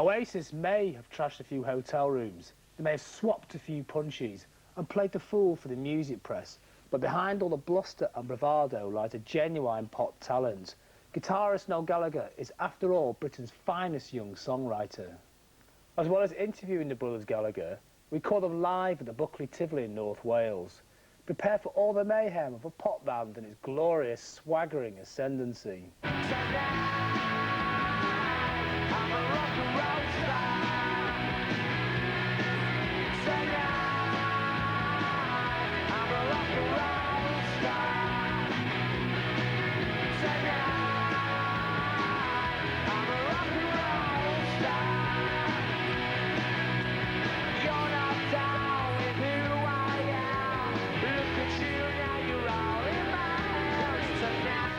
Oasis may have trashed a few hotel rooms, they may have swapped a few punchies and played the fool for the music press, but behind all the bluster and bravado lies a genuine pop talent. Guitarist Noel Gallagher is, after all, Britain's finest young songwriter. As well as interviewing the brothers Gallagher, we caught them live at the Buckley Tivoli in North Wales. Prepare for all the mayhem of a pop band and its glorious, swaggering ascendancy.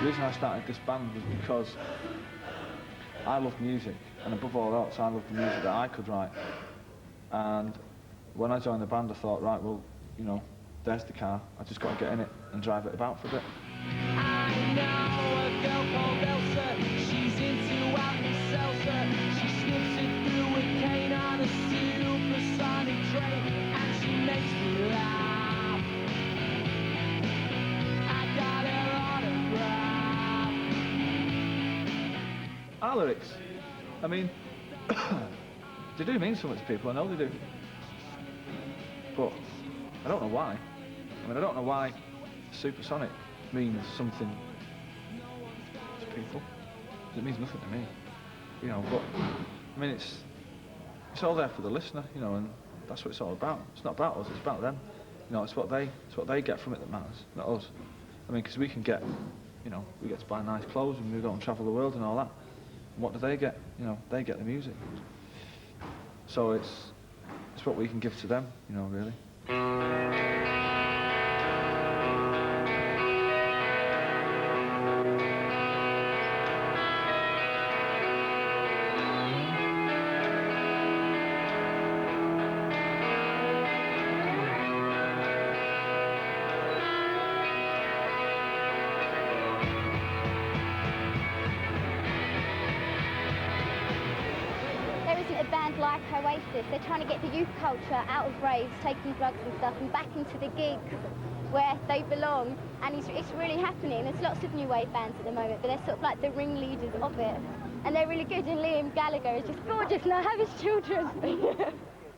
The reason I started this band was because I love music, and above all else, I love the music that I could write. And when I joined the band, I thought, right, well, you know, there's the car. I just got to get in it and drive it about for a bit. I know a girl called Elsa. She's into Alka-Seltzer. She sniffs it through a cane on a supersonic train, and she makes me laugh. I got her autograph. Our lyrics, I mean, they do mean something to people, I know they do. But I don't know why. I mean, I don't know why supersonic means something to people. It means nothing to me, you know, but, I mean, it's all there for the listener, you know, and that's what it's all about. It's not about us, it's about them. You know, it's what they get from it that matters, not us. I mean, because we can get, you know, we get to buy nice clothes and we go and travel the world and all that. And what do they get? You know, they get the music. So it's what we can give to them, you know, really. A band like Oasis, they're trying to get the youth culture out of raves, taking drugs and stuff, and back into the gigs where they belong. And it's really happening. There's lots of new wave bands at the moment, but they're sort of like the ringleaders of it. And they're really good, and Liam Gallagher is just gorgeous, and I have his children.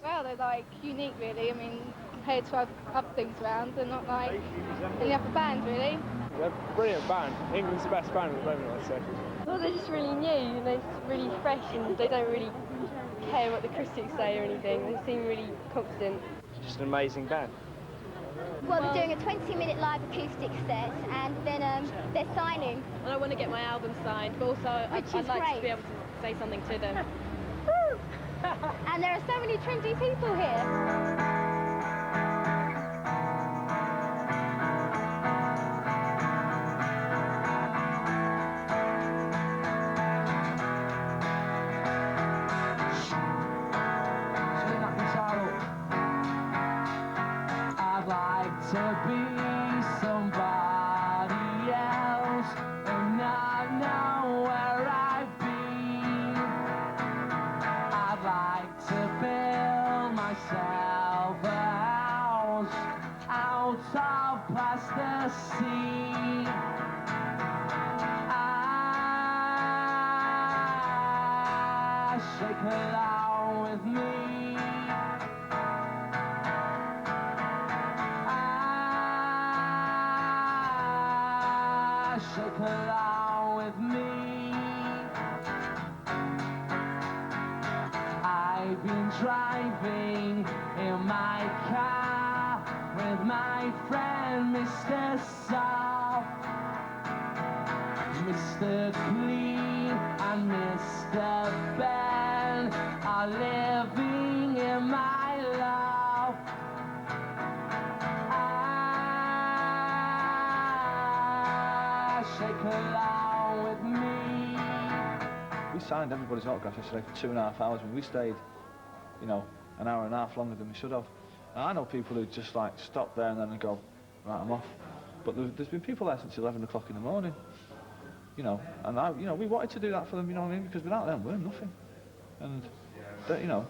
Well, they're like unique really. I mean, compared to other things around, they're not like any other band really. They're a brilliant band. England's the best band at the moment, I'd say. Well, they're just really new, and they're just really fresh, and they don't really care what the critics say or anything. They seem really confident. Just an amazing band. Well, they're doing a 20-minute live acoustic set, and then they're signing. And I want to get my album signed, but also I'd like to be able to say something to them. And there are so many trendy people here. To be somebody else and not know where I've been. I'd like to build myself a house out of plasticine. Shake it out with me. Shake along with me. I've been driving in my car with my friend Mr. Soft, Mr. Clean and Mr. Ben are living in my love. Shake along with me. We signed everybody's autographs yesterday for 2.5 hours, and we stayed, you know, an hour and a half longer than we should have. And I know people who just like stop there and then go, right, I'm off. But there's been people there since 11 o'clock in the morning, you know, and we wanted to do that for them, you know what I mean, because without them, we're nothing. And you know,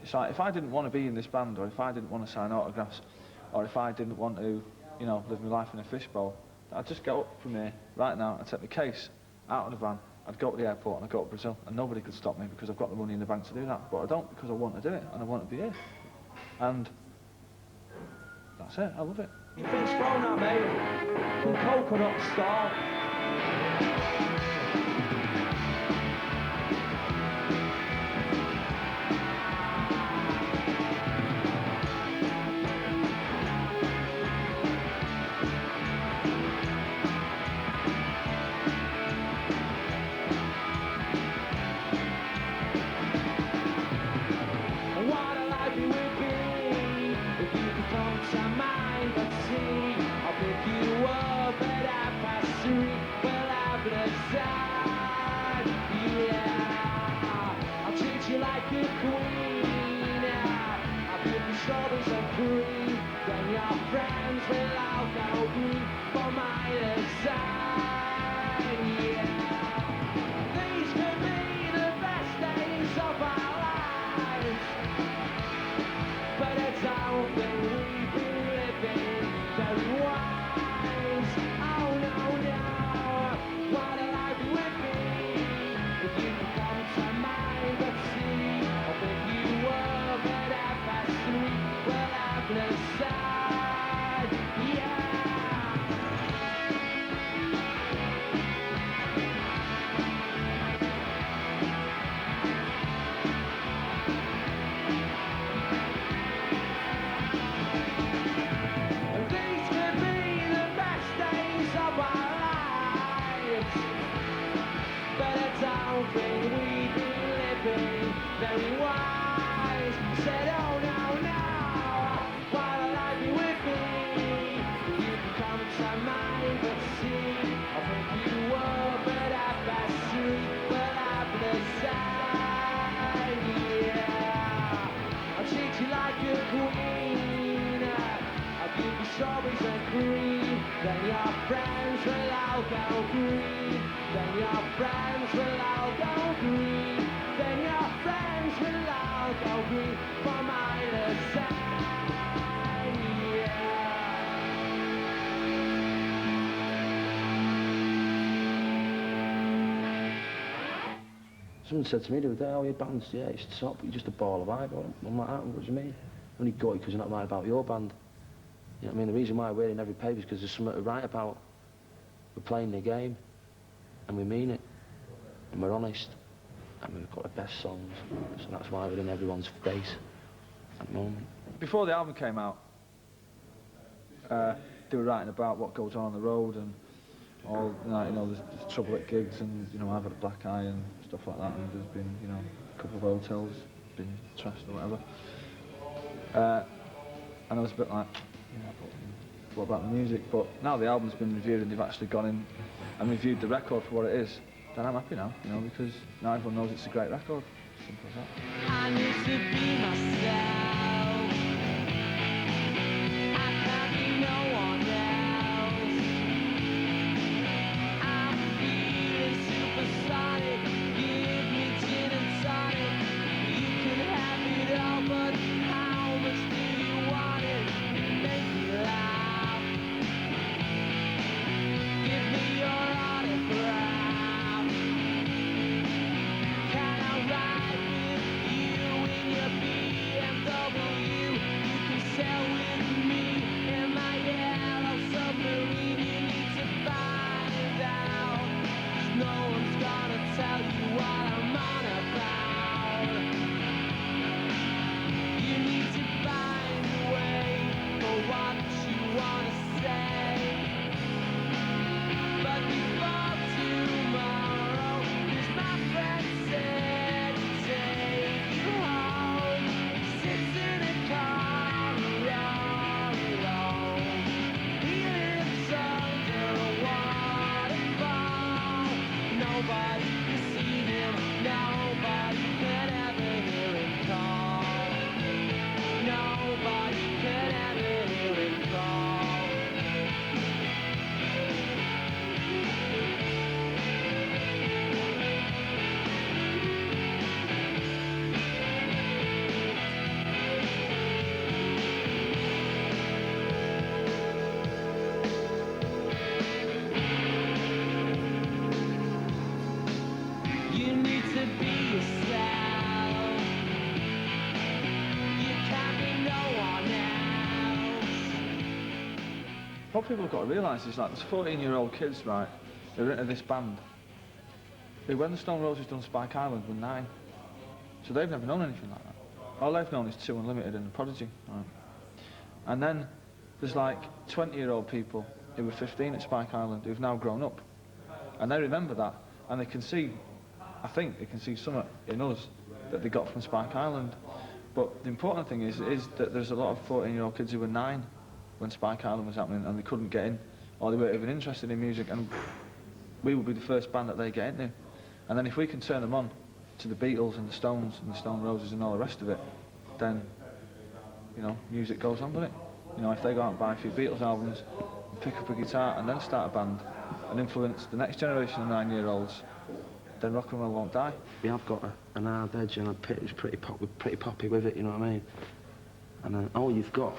it's like if I didn't want to be in this band, or if I didn't want to sign autographs, or if I didn't want to, you know, live my life in a fishbowl, I'd just get up from here right now and take my case out of the van. I'd go to the airport and I'd go to Brazil, and nobody could stop me because I've got the money in the bank to do that. But I don't, because I want to do it and I want to be here. And that's it. I love it. You fish thrown at me from Coconut Store. Someone said to me the other day, oh, your band's, yeah, it's top, but you're just a ball of eyeball. I'm like, what do you mean? I'm only gutted because you're not right about your band. You know what I mean? The reason why we're in every paper is because there's something to write about. We're playing the game, and we mean it, and we're honest, and we've got the best songs, so that's why we're in everyone's face at the moment. Before the album came out, they were writing about what goes on the road and all, like, you know, there's trouble at gigs, and, you know, I've had a black eye and stuff like that, and there's been, you know, a couple of hotels been trashed or whatever. And I was a bit like, yeah, but what about the music? But now the album's been reviewed and they've actually gone in and reviewed the record for what it is, then I'm happy now, you know, because now everyone knows it's a great record. Simple as that. I need to be myself. I can't be no one else. I'm feeling supersonic. Give me gin and tonic. You can have it all, but how much do you want it? Make me laugh. Give me your autograph. Can I ride with you in your BMW? what people have got to realise is like there's 14-year-old kids, right, who are into this band, who when the Stone Roses done Spike Island were 9. So they've never known anything like that. All they've known is 2 Unlimited and The Prodigy, right? And then there's like 20-year-old people who were 15 at Spike Island who've now grown up. And they remember that, and they can see, I think they can see something in us that they got from Spike Island. But the important thing is that there's a lot of 14-year-old kids who were 9 when Spike Island was happening and they couldn't get in, or they weren't even interested in music, and we will be the first band that they get into. And then if we can turn them on to the Beatles and the Stones and the Stone Roses and all the rest of it, then, you know, music goes on, doesn't it? You know, if they go out and buy a few Beatles albums, and pick up a guitar and then start a band and influence the next generation of 9-year-olds, then rock and roll won't die. We have got an hard edge and it's pretty poppy with it, you know what I mean? And all you've got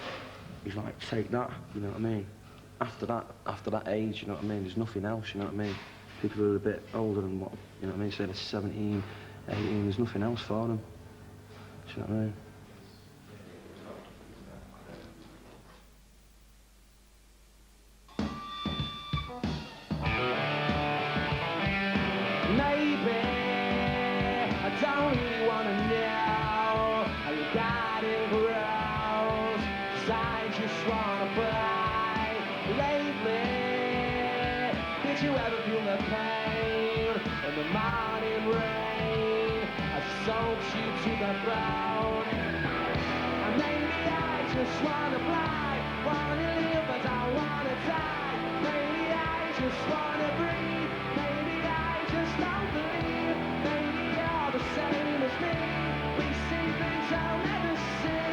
is like, take that, you know what I mean? After that age, you know what I mean, there's nothing else, you know what I mean? People who are a bit older than what, you know what I mean, say they're 17, 18, there's nothing else for them. Do you know what I mean? Maybe I don't really wanna know how your garden grows, 'cause I just wanna fly. Lately, did you ever feel the pain in the morning rain? I soaked you to the bone. And maybe I just wanna fly, wanna live but I wanna die. Maybe I just wanna breathe. Maybe I just don't believe. Maybe you're the same as me. We see things I'll never see.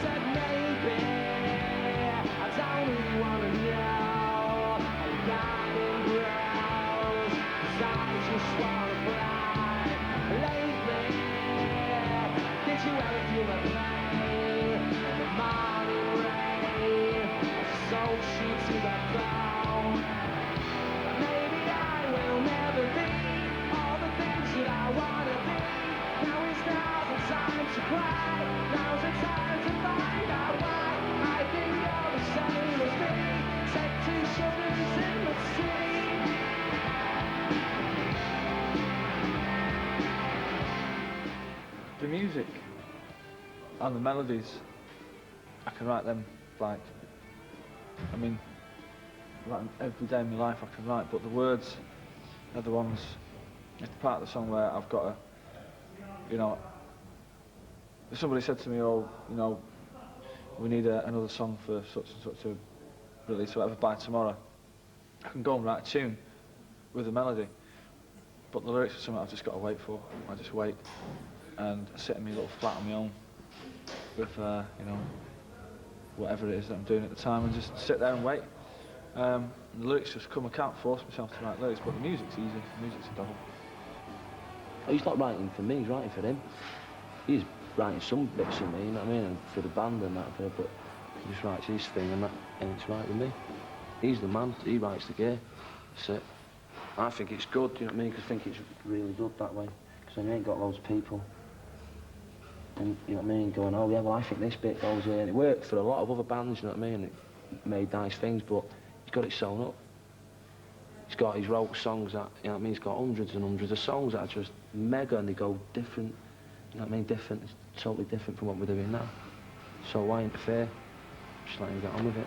Said maybe I don't really wanna know how your garden grows, 'cause I just wanna fly. Lately, did you ever feel the pain in the morning rain? So shoot to the bone. Maybe I will never be all the things that I wanna be. Now is not the time to cry. Now's the time to find out why. I think you're the same as me. Take 2 shoulders in the sea. The music and the melodies, I can write them like, I mean, like every day of my life I can write, but the words are the ones, it's the part of the song where I've got to, you know, if somebody said to me, oh, you know, we need another song for such and such to release or whatever by tomorrow, I can go and write a tune with a melody, but the lyrics are something I've just got to wait for. I just wait and sit in my little flat on my own with, you know, whatever it is that I'm doing at the time, and just sit there and wait. The lyrics just come. I can't force myself to write lyrics, but the music's easy. The music's a double. Oh, he's not writing for me, he's writing for him. He's writing some bits for me, you know what I mean, and for the band and that, but he just writes his thing and that, and it's right with me. He's the man, he writes the gear. That's it. I think it's good, you know what I mean, because I think it's really good that way. Because you ain't got loads of people, and you know what I mean, going, oh yeah, well I think this bit goes here, and it worked for a lot of other bands, you know what I mean, and it made nice things, but he's got it sewn up. He's wrote songs that, you know what I mean, he's got hundreds and hundreds of songs that are just mega and they go different, you know what I mean, different, it's totally different from what we're doing now. So why interfere? Just let him get on with it.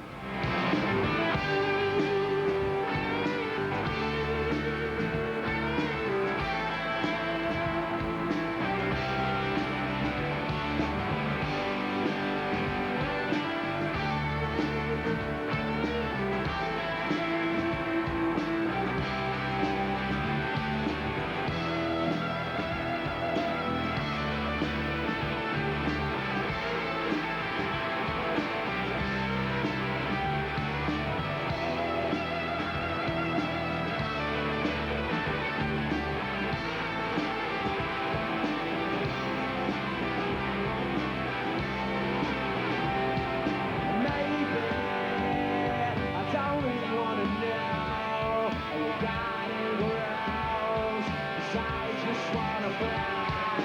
I just wanna fly.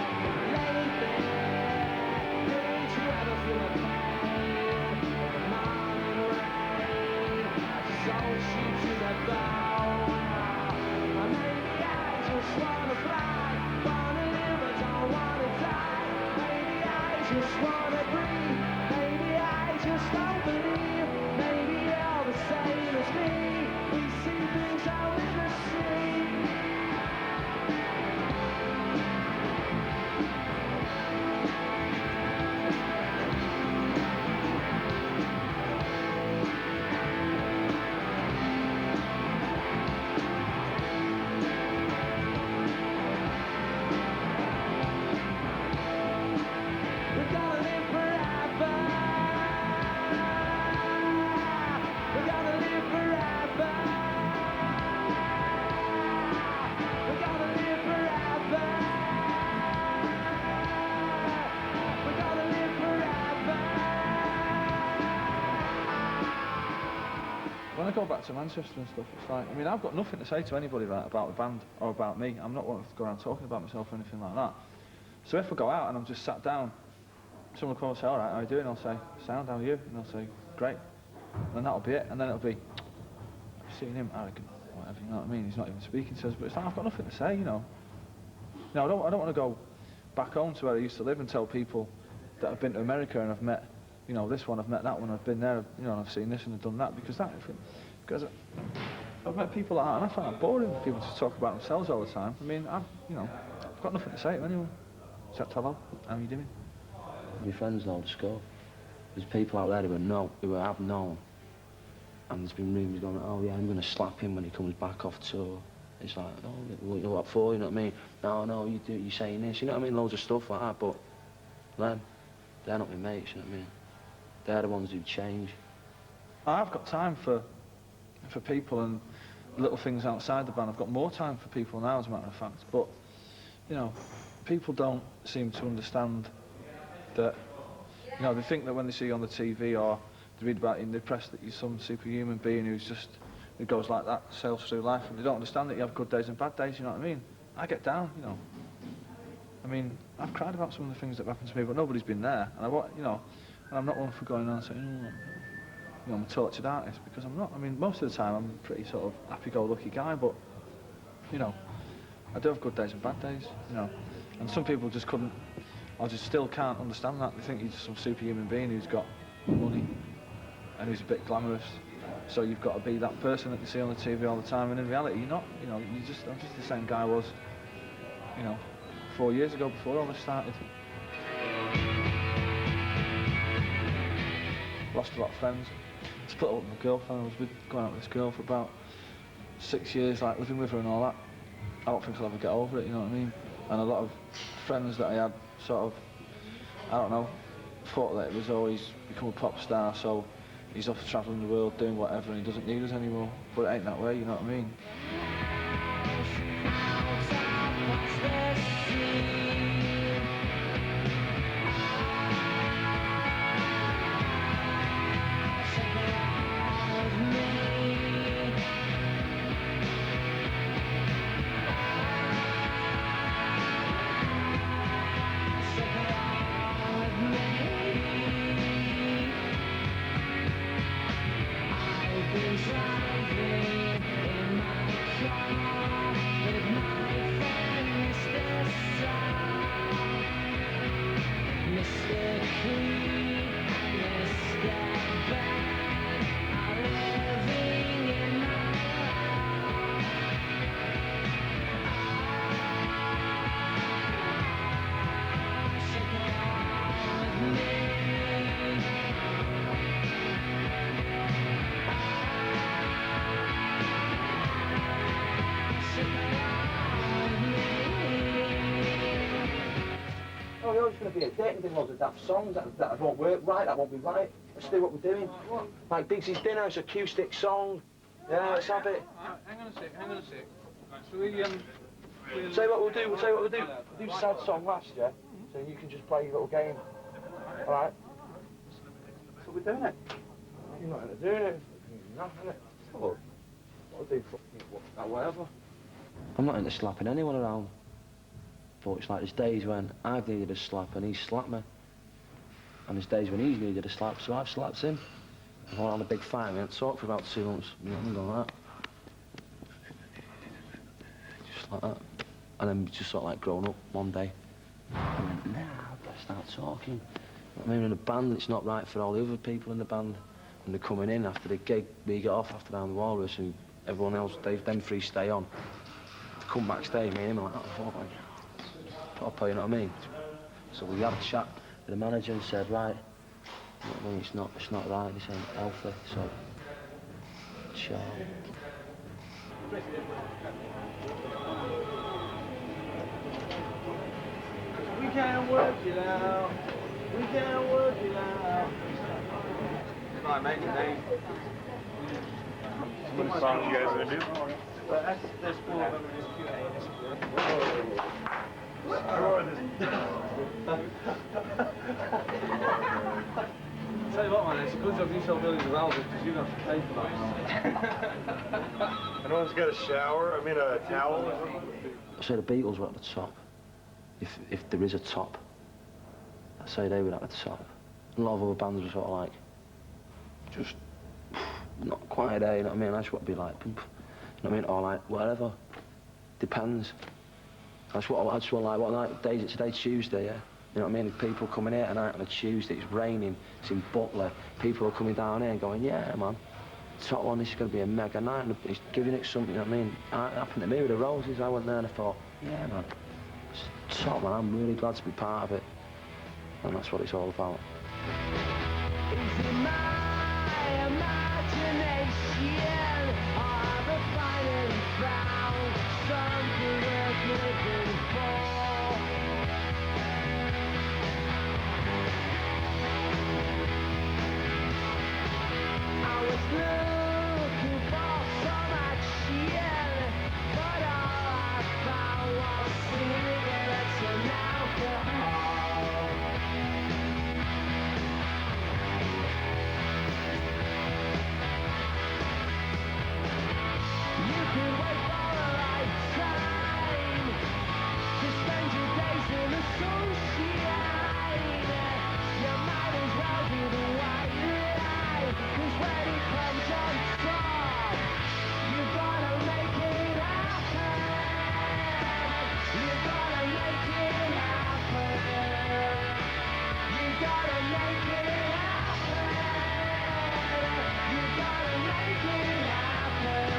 When I go back to Manchester and stuff, it's like, I mean, I've got nothing to say to anybody about the band or about me. I'm not wanting to go around talking about myself or anything like that. So if I go out and I'm just sat down, someone will come and say, all right, how are you doing? I'll say, sound, how are you? And I'll say, great. And then that'll be it. And then it'll be, I've seen him, arrogant, whatever, you know what I mean? He's not even speaking to us, but it's like, I've got nothing to say, you know. No, I don't want to go back home to where I used to live and tell people that I've been to America and I've met, you know, this one, I've met that one, I've been there, you know, and I've seen this and I've done that, because I've met people like that, and I find it boring for people to talk about themselves all the time. I mean, I've got nothing to say to anyone, except hello, how are you doing? My friends know the score. There's people out there who have known, and there's been rumours going, oh yeah, I'm going to slap him when he comes back off tour. It's like, oh, what for, you know what I mean? No, you're saying this, you know what I mean? Loads of stuff like that, but them, they're not my mates, you know what I mean? They're the ones who change. I've got time for people and little things outside the band. I've got more time for people now, as a matter of fact. But, you know, people don't seem to understand that, you know, they think that when they see you on the TV or they read about you in the press that you're some superhuman being who goes like that, sails through life, and they don't understand that you have good days and bad days, you know what I mean? I get down, you know. I mean, I've cried about some of the things that have happened to me, but nobody's been there, and and I'm not one for going on and saying, oh, you know, I'm a tortured artist, because I'm not. I mean, most of the time I'm a pretty sort of happy-go-lucky guy, but, you know, I do have good days and bad days, you know. And some people just couldn't, or just still can't understand that. They think you're just some superhuman being who's got money and who's a bit glamorous. So you've got to be that person that you see on the TV all the time, and in reality you're not. You know, I'm just the same guy I was, you know, 4 years ago before all this started. Lost a lot of friends. Split up with my girlfriend. I was going out with this girl for about 6 years, like living with her and all that. I don't think I'll ever get over it, you know what I mean? And a lot of friends that I had sort of, I don't know, thought that it was always become a pop star, so he's off travelling the world doing whatever and he doesn't need us anymore. But it ain't that way, you know what I mean? It's going to be a date and do loads of daft songs that won't work right, that won't be right. Let's do what we're doing. What? Like Digsy's Dinner, it's an acoustic song. Yeah, let's have it. Hang on a sec. Right, so we'll say what we'll do, We'll do sad song last, yeah? So you can just play your little game. Alright? So we're doing it. You're not into doing it. You're not, innit? What I'll do, whatever. I'm not into slapping anyone around. But it's like there's days when I've needed a slap and he's slapped me. And there's days when he's needed a slap, so I've slapped him. I went on a big fight, we hadn't talked for about 2 months. You know what I mean, like that. Just like that. And then we just sort of like grown up one day. I went, nah, I've got to start talking. I mean, in a band, it's not right for all the other people in the band. When they're coming in after the gig, we get off after down the Walrus and everyone else, them three stay on. To come backstage, me and him are like, oh, fuck, like, proper, you know what I mean? So we had a chat with the manager and said, right, you know what I mean, it's not right, this ain't healthy, so, ciao. We can't work it out. We can't work it out. Right, mate, Dave. What song you guys gonna do? There's 4 of them in this Tell you what, man, it's a good job you sell billions of houses because you don't have to pay for that. Anyone's got a shower? I mean, a towel or something? I say the Beatles were at the top, if there is a top. I say they were at the top. A lot of other bands were sort of like, just not quite there, you know what I mean? I just want to be like, you know what I mean? Or like, whatever. Depends. I just want like, what night, day is it today? Tuesday, yeah? You know what I mean? People coming here tonight on a Tuesday, it's raining, it's in Butler. People are coming down here and going, yeah, man, top one, this is going to be a mega night. And he's giving it something, you know what I mean? It happened to me with the Roses. I went there and I thought, yeah, man, it's top, man. I'm really glad to be part of it. And that's what it's all about. Is it my imagination, or have I finally found something worth living for? I was looking for so much chill, but all I found was cigarettes and alcohol. You can wait for a lifetime to spend your days in the sunshine. You might as well do the white lie, 'cause when it comes on top, you gotta make it happen. You gotta make it happen. You gotta make it happen. You gotta make it happen.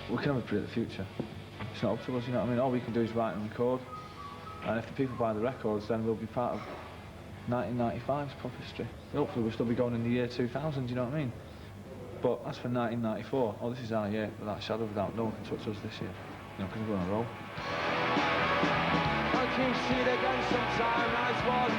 We can never predict the future. It's not up to us, you know what I mean? All we can do is write and record. And if the people buy the records, then we'll be part of 1995's pop history. Hopefully we'll still be going in the year 2000, you know what I mean? But as for 1994, oh, this is our year, without a shadow of a doubt. No one can touch us this year, you know, because we're on a roll. I keep seeing again sometime, nice one.